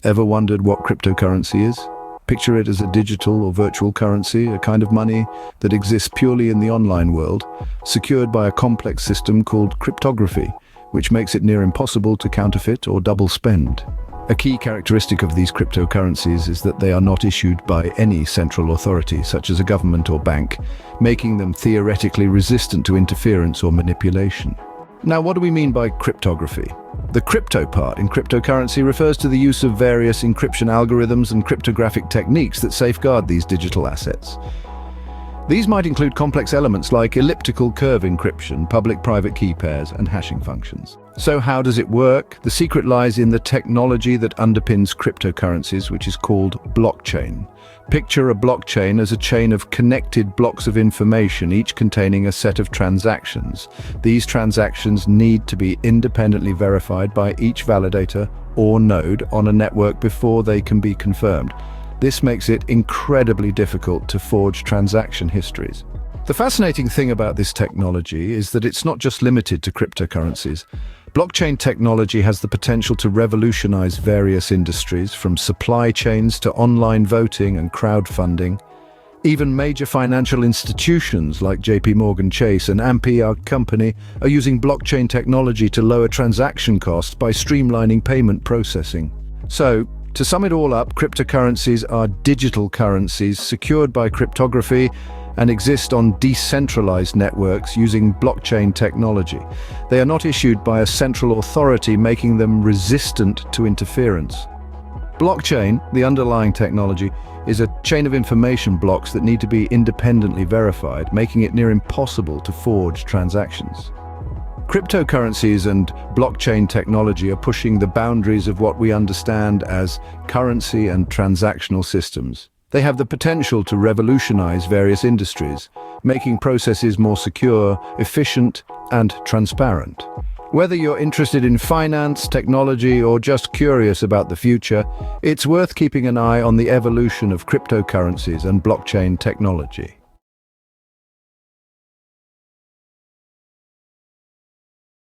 Ever wondered what cryptocurrency is? Picture it as a digital or virtual currency, a kind of money that exists purely in the online world, secured by a complex system called cryptography, which makes it near impossible to counterfeit or double spend. A key characteristic of these cryptocurrencies is that they are not issued by any central authority, such as a government or bank, making them theoretically resistant to interference or manipulation. Now, what do we mean by cryptography? The crypto part in cryptocurrency refers to the use of various encryption algorithms and cryptographic techniques that safeguard these digital assets. These might include complex elements like elliptical curve encryption, public-private key pairs, and hashing functions. So how does it work? The secret lies in the technology that underpins cryptocurrencies, which is called blockchain. Picture a blockchain as a chain of connected blocks of information, each containing a set of transactions. These transactions need to be independently verified by each validator or node on a network before they can be confirmed. This makes it incredibly difficult to forge transaction histories. The fascinating thing about this technology is that it's not just limited to cryptocurrencies. Blockchain technology has the potential to revolutionize various industries, from supply chains to online voting and crowdfunding. Even major financial institutions like JP Chase and Ampi, our company, are using blockchain technology to lower transaction costs by streamlining payment processing. So, to sum it all up, cryptocurrencies are digital currencies secured by cryptography and exist on decentralized networks using blockchain technology. They are not issued by a central authority, making them resistant to interference. Blockchain, the underlying technology, is a chain of information blocks that need to be independently verified, making it near impossible to forge transactions. Cryptocurrencies and blockchain technology are pushing the boundaries of what we understand as currency and transactional systems. They have the potential to revolutionize various industries, making processes more secure, efficient, and transparent. Whether you're interested in finance, technology, or just curious about the future, it's worth keeping an eye on the evolution of cryptocurrencies and blockchain technology.